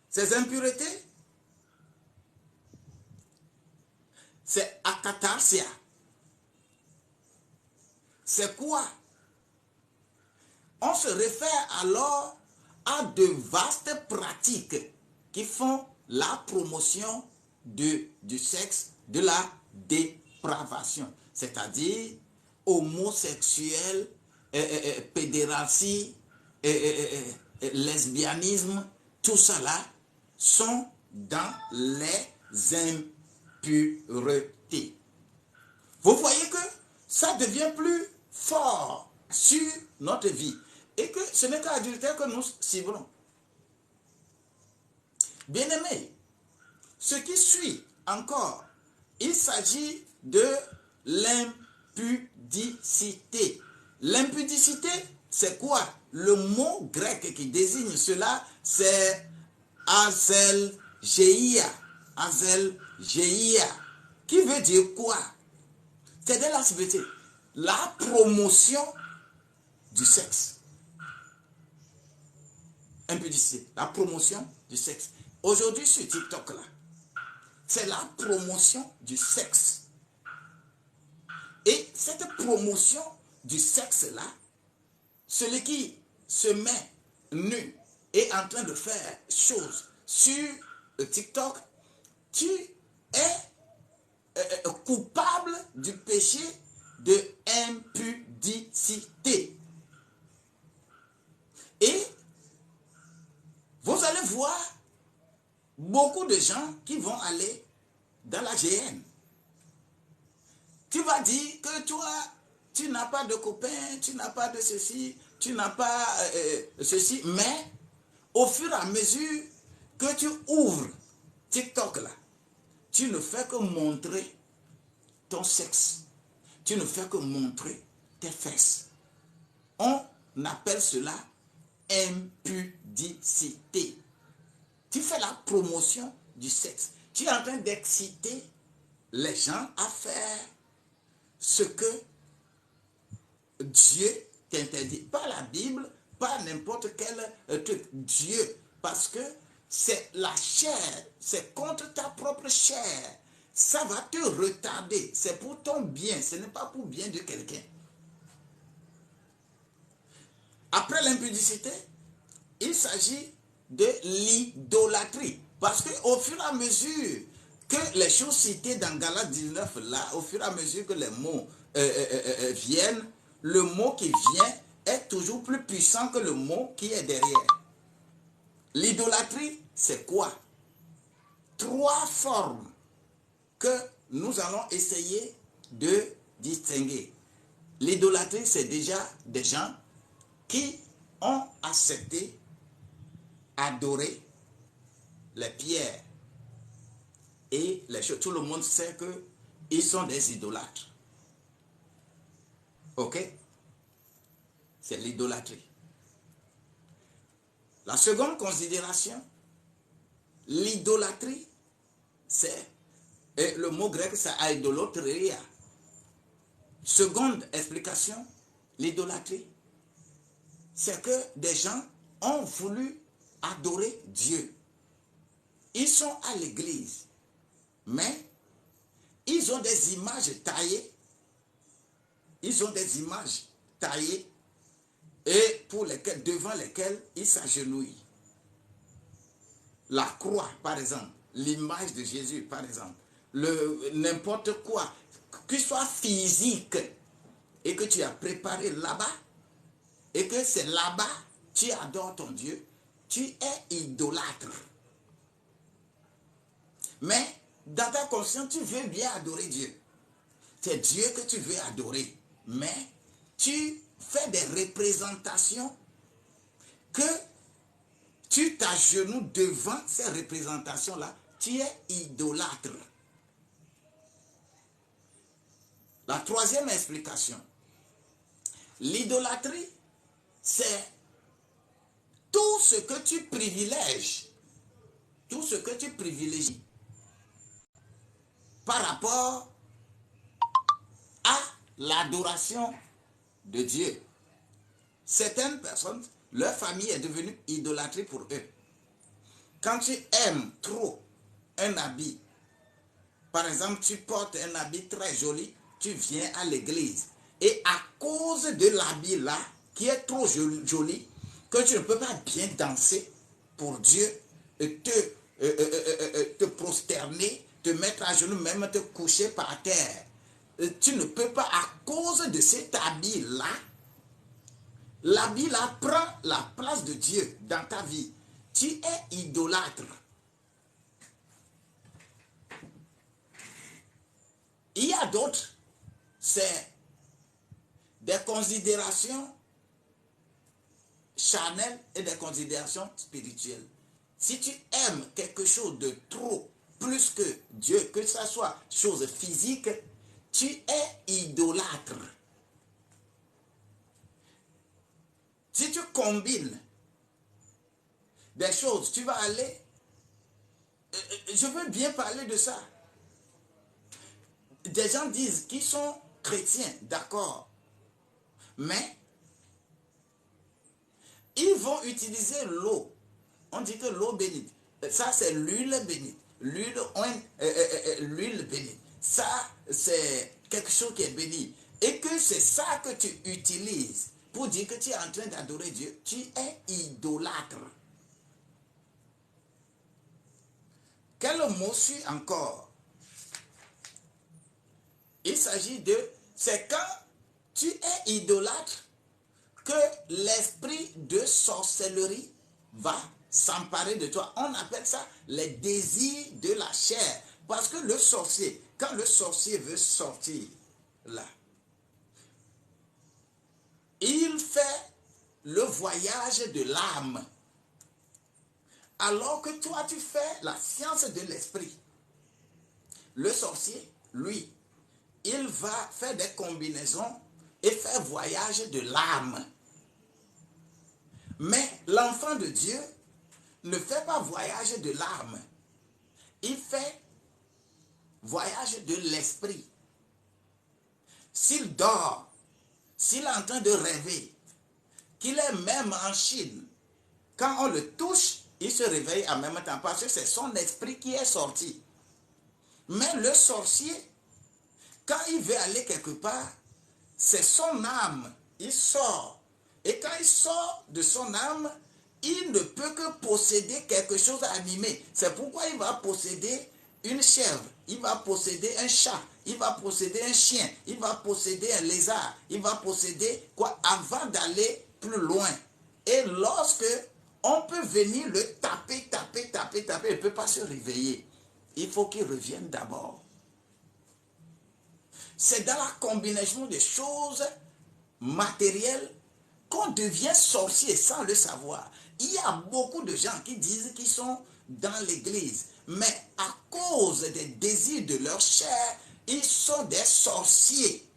E: Ces impuretés, c'est akatarsia. C'est quoi? On se réfère alors à de vastes pratiques qui font la promotion du sexe, de la dépravation, c'est-à-dire homosexuel, pédérastie, lesbianisme, tout ça là sont dans les impuretés. Vous voyez que ça devient plus fort sur notre vie et que ce n'est qu'à l'adultère que nous ciblons. Bien-aimés, ce qui suit encore, il s'agit de l'impudicité. L'impudicité, c'est quoi? Le mot grec qui désigne cela, c'est azelgeia. Azelgeia, qui veut dire quoi? C'est de la civilité. La promotion du sexe. Impudicité, la promotion du sexe. Aujourd'hui sur TikTok là, c'est la promotion du sexe. Et cette promotion du sexe là, celui qui se met nu est en train de faire choses sur le TikTok, tu es coupable du péché de impudicité. Et vous allez voir beaucoup de gens qui vont aller dans la GN. Tu vas dire que toi, tu n'as pas de copain, tu n'as pas de ceci, tu n'as pas ceci, mais au fur et à mesure que tu ouvres TikTok là, tu ne fais que montrer ton sexe. Tu ne fais que montrer tes fesses. On appelle cela impudicité. Tu fais la promotion du sexe. Tu es en train d'exciter les gens à faire ce que Dieu t'interdit. Pas la Bible, pas n'importe quel truc. Dieu, parce que c'est la chair, c'est contre ta propre chair. Ça va te retarder. C'est pour ton bien, ce n'est pas pour le bien de quelqu'un. Après l'impudicité, il s'agit de l'idolâtrie. Parce qu'au fur et à mesure que les choses citées dans Galates 19, là, au fur et à mesure que les mots viennent, le mot qui vient est toujours plus puissant que le mot qui est derrière. L'idolâtrie, c'est quoi? 3 formes que nous allons essayer de distinguer. L'idolâtrie, c'est déjà des gens qui ont accepté, adoré les pierres et les choses. Tout le monde sait qu'ils sont des idolâtres. Ok? C'est l'idolâtrie. La seconde considération, l'idolâtrie, c'est, et le mot grec c'est aidolotria. Seconde explication, l'idolâtrie, c'est que des gens ont voulu adorer Dieu. Ils sont à l'église, mais ils ont des images taillées. Ils ont des images taillées et devant lesquelles ils s'agenouillent. La croix, par exemple, l'image de Jésus, par exemple, n'importe quoi, qu'il soit physique et que tu as préparé là-bas et que c'est là-bas tu adores ton Dieu, tu es idolâtre. Mais dans ta conscience, tu veux bien adorer Dieu. C'est Dieu que tu veux adorer. Mais tu fais des représentations que tu t'agenouilles devant ces représentations-là. Tu es idolâtre. La troisième explication. L'idolâtrie, c'est tout ce que tu privilèges. Tout ce que tu privilégies. par rapport à l'adoration de Dieu. Certaines personnes, leur famille est devenue idolâtrie pour eux. Quand tu aimes trop un habit, par exemple, tu portes un habit très joli, tu viens à l'église. Et à cause de l'habit là, qui est trop joli, que tu ne peux pas bien danser pour Dieu, te prosterner, te mettre à genoux, même te coucher par terre. Tu ne peux pas, à cause de cet habit-là, l'habit-là prend la place de Dieu dans ta vie. Tu es idolâtre. Il y a d'autres, c'est des considérations charnelles et des considérations spirituelles. Si tu aimes quelque chose de trop, plus que Dieu, que ce soit chose physique, tu es idolâtre. Si tu combines des choses, tu vas aller... Je veux bien parler de ça. Des gens disent qu'ils sont chrétiens, d'accord. Mais ils vont utiliser l'eau. On dit que l'eau bénite. Ça, c'est l'huile bénite. L'huile bénite. Ça, c'est quelque chose qui est béni. Et que c'est ça que tu utilises pour dire que tu es en train d'adorer Dieu. Tu es idolâtre. Quel mot suit encore? Il s'agit de... C'est quand tu es idolâtre que l'esprit de sorcellerie va s'emparer de toi. On appelle ça les désirs de la chair. Parce que le sorcier, quand le sorcier veut sortir là, il fait le voyage de l'âme. Alors que toi, tu fais la science de l'esprit. Le sorcier, lui, il va faire des combinaisons et faire voyage de l'âme. Mais l'enfant de Dieu ne fait pas voyage de l'âme. Il fait voyage de l'esprit. S'il dort, s'il est en train de rêver, qu'il est même en Chine, quand on le touche, il se réveille en même temps parce que c'est son esprit qui est sorti. Mais le sorcier, quand il veut aller quelque part, c'est son âme. Il sort. Et quand il sort de son âme, il ne peut que posséder quelque chose animé. C'est pourquoi il va posséder une chèvre, il va posséder un chat, il va posséder un chien, il va posséder un lézard, il va posséder quoi avant d'aller plus loin. Et lorsque on peut venir le taper, il ne peut pas se réveiller. Il faut qu'il revienne d'abord. C'est dans la combinaison des choses matérielles qu'on devient sorcier sans le savoir. Il y a beaucoup de gens qui disent qu'ils sont dans l'église, mais à cause des désirs de leur chair, ils sont des sorciers.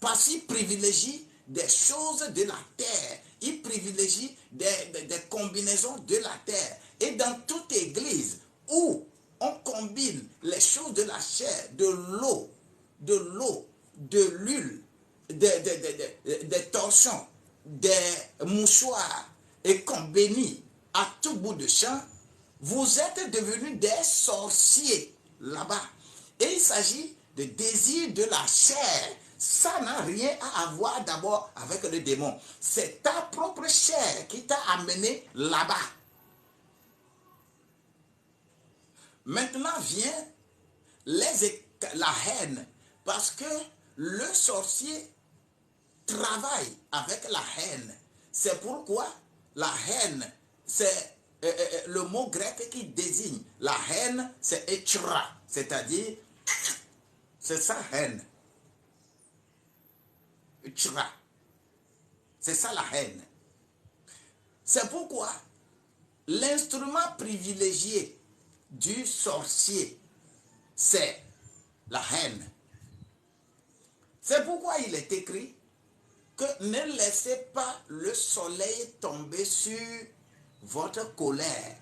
E: Parce qu'ils privilégient des choses de la terre. Ils privilégient des combinaisons de la terre. Et dans toute église où on combine les choses de la chair, de l'eau, de l'huile, des torchons, des mouchoirs, et qu'on bénit à tout bout de champ, vous êtes devenus des sorciers là-bas. Et il s'agit de désir de la chair. Ça n'a rien à voir d'abord avec le démon. C'est ta propre chair qui t'a amené là-bas. Maintenant vient la haine. Parce que le sorcier travaille avec la haine. C'est pourquoi la haine, c'est le mot grec qui désigne. La haine, c'est etra, c'est-à-dire, c'est ça haine. Etra. C'est ça la haine. C'est pourquoi l'instrument privilégié du sorcier, c'est la haine. C'est pourquoi il est écrit que ne laissez pas le soleil tomber sur votre colère.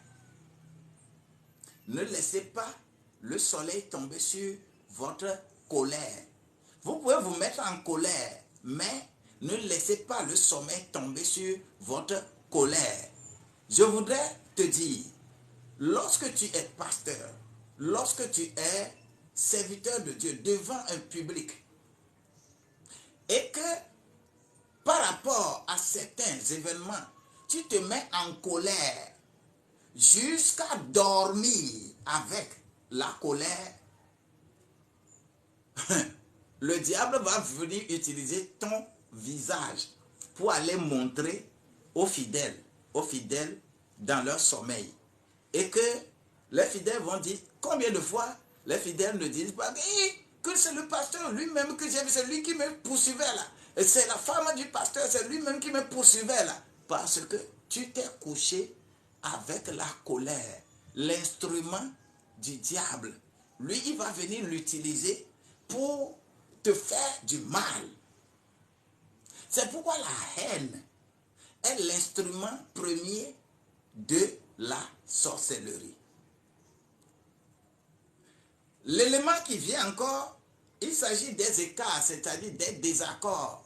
E: Ne laissez pas le soleil tomber sur votre colère. Vous pouvez vous mettre en colère, mais ne laissez pas le sommeil tomber sur votre colère. Je voudrais te dire, lorsque tu es pasteur, lorsque tu es serviteur de Dieu devant un public, et que par rapport à certains événements, tu te mets en colère jusqu'à dormir avec la colère, le diable va venir utiliser ton visage pour aller montrer aux fidèles dans leur sommeil. Et que les fidèles vont dire, combien de fois les fidèles ne disent pas que c'est le pasteur lui-même que j'ai vu, c'est lui qui me poursuivait là. Et c'est la femme du pasteur, c'est lui-même qui me poursuivait là. Parce que tu t'es couché avec la colère, l'instrument du diable. Lui, il va venir l'utiliser pour te faire du mal. C'est pourquoi la haine est l'instrument premier de la sorcellerie. L'élément qui vient encore, il s'agit des écarts, c'est-à-dire des désaccords.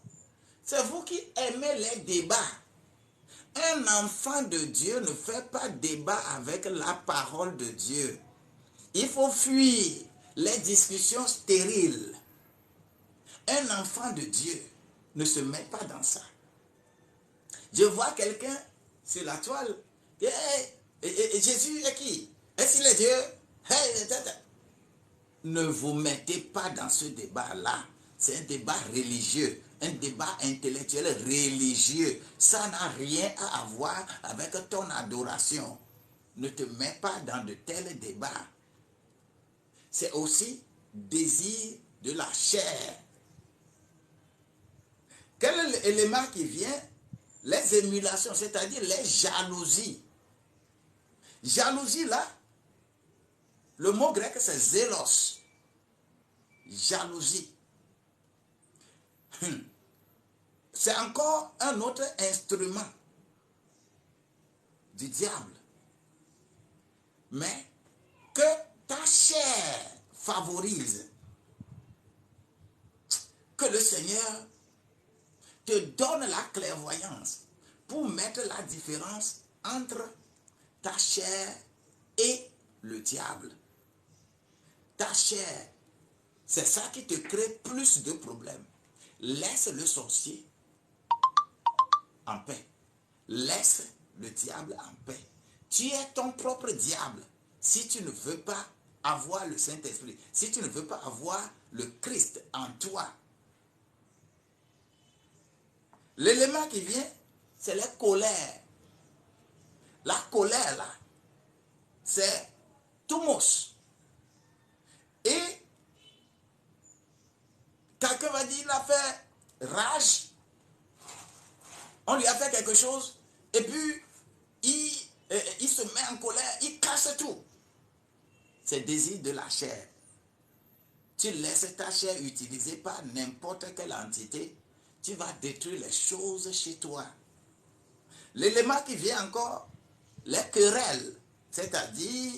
E: C'est vous qui aimez les débats. Un enfant de Dieu ne fait pas débat avec la parole de Dieu. Il faut fuir les discussions stériles. Un enfant de Dieu ne se met pas dans ça. Je vois quelqu'un sur la toile. Jésus est qui? Est-ce qu'il est Dieu? Ne vous mettez pas dans ce débat-là. C'est un débat religieux, un débat intellectuel religieux. Ça n'a rien à voir avec ton adoration. Ne te mets pas dans de tels débats. C'est aussi désir de la chair. Quel est l'élément qui vient? Les émulations, c'est-à-dire les jalousies. Jalousie là, le mot grec c'est zélos. Jalousie. C'est encore un autre instrument du diable. Mais que ta chair favorise. Que le Seigneur te donne la clairvoyance pour mettre la différence entre ta chair et le diable. Ta chair, c'est ça qui te crée plus de problèmes. Laisse le sorcier en paix. Laisse le diable en paix. Tu es ton propre diable si tu ne veux pas avoir le Saint-Esprit, si tu ne veux pas avoir le Christ en toi. L'élément qui vient, c'est la colère. La colère, là, c'est thumos. Et quelqu'un va dire, il a fait rage, on lui a fait quelque chose, et puis il se met en colère, il casse tout. C'est désir de la chair. Tu laisses ta chair utilisée par n'importe quelle entité, tu vas détruire les choses chez toi. L'élément qui vient encore, les querelles, c'est-à-dire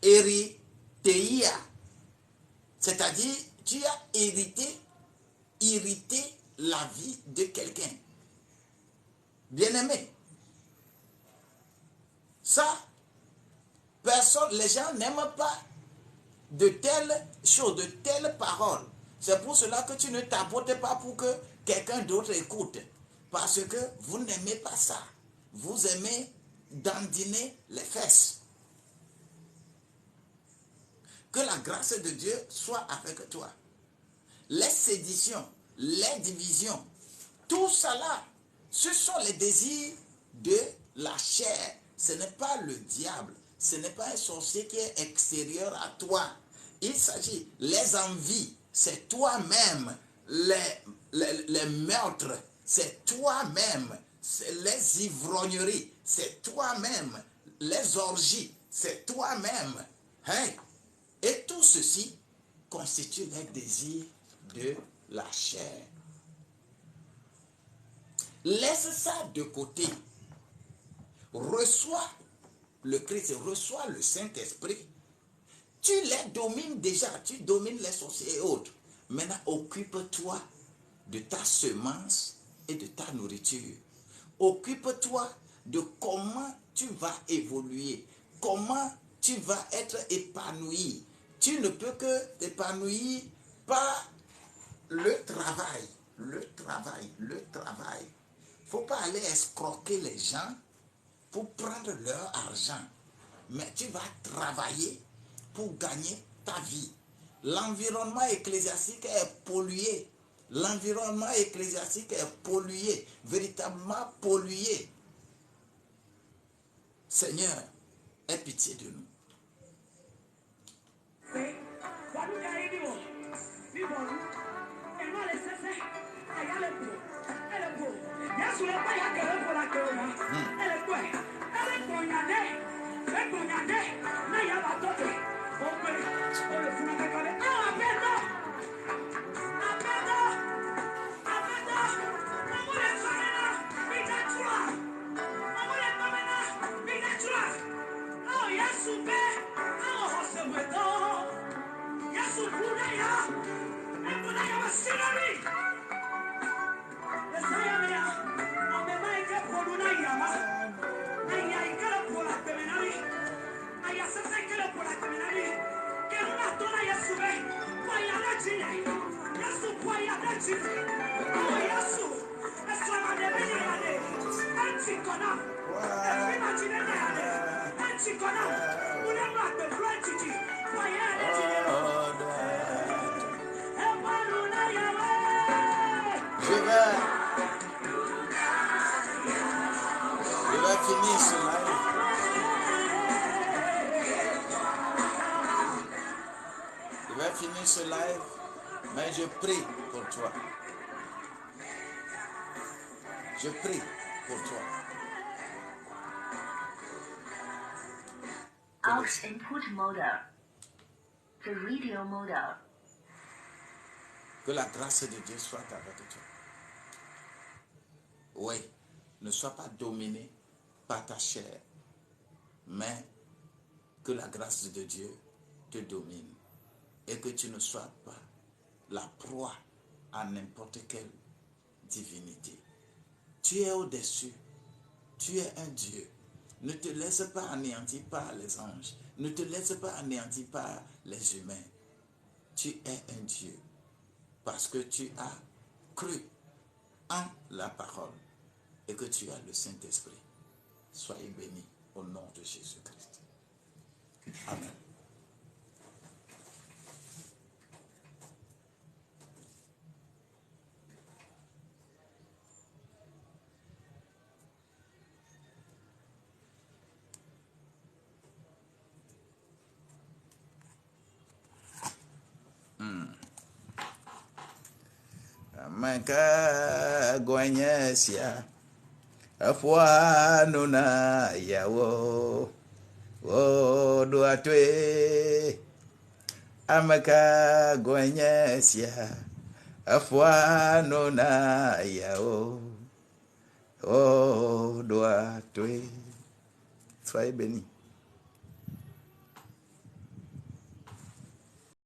E: hérithéia, c'est-à-dire tu as irrité la vie de quelqu'un. Bien-aimé, ça, personne, les gens n'aiment pas de telles choses, de telles paroles. C'est pour cela que tu ne tapotes pas pour que quelqu'un d'autre écoute. Parce que vous n'aimez pas ça. Vous aimez dandiner les fesses. Que la grâce de Dieu soit avec toi. Les séditions, les divisions, tout cela, ce sont les désirs de la chair. Ce n'est pas le diable. Ce n'est pas un sorcier qui est extérieur à toi. Il s'agit, les envies, c'est toi-même. Les meurtres, c'est toi-même. Les ivrogneries, c'est toi-même. Les orgies, c'est toi-même. Hein? Et tout ceci constitue les désirs de la chair. Laisse ça de côté. Reçois le Christ, reçois le Saint-Esprit. Tu les domines déjà, tu domines les sorciers et autres. Maintenant, occupe-toi de ta semence et de ta nourriture. Occupe-toi de comment tu vas évoluer, comment tu vas être épanoui. Tu ne peux que t'épanouir par le travail. Le travail. Il ne faut pas aller escroquer les gens pour prendre leur argent. Mais tu vas travailler pour gagner ta vie. L'environnement ecclésiastique est pollué. L'environnement ecclésiastique est pollué, véritablement pollué. Seigneur, aie pitié de nous. Je vais finir ce live. Je vais finir ce live, mais je prie pour toi. Je prie pour toi.
F: Out input mode. The radio mode.
E: Que la grâce de Dieu soit avec toi. Oui, ne sois pas dominé par ta chair, mais que la grâce de Dieu te domine et que tu ne sois pas la proie à n'importe quelle divinité. Tu es au-dessus, tu es un Dieu. Ne te laisse pas anéantir par les anges, ne te laisse pas anéantir par les humains. Tu es un Dieu parce que tu as cru en la parole et que tu as le Saint-Esprit. Soyez bénis au nom de Jésus-Christ. Amen. Maka gonya sia afwa nuna yawo o do atwe amaka gonya sia afwa nuna yawo o do atwe. Soyez bénis.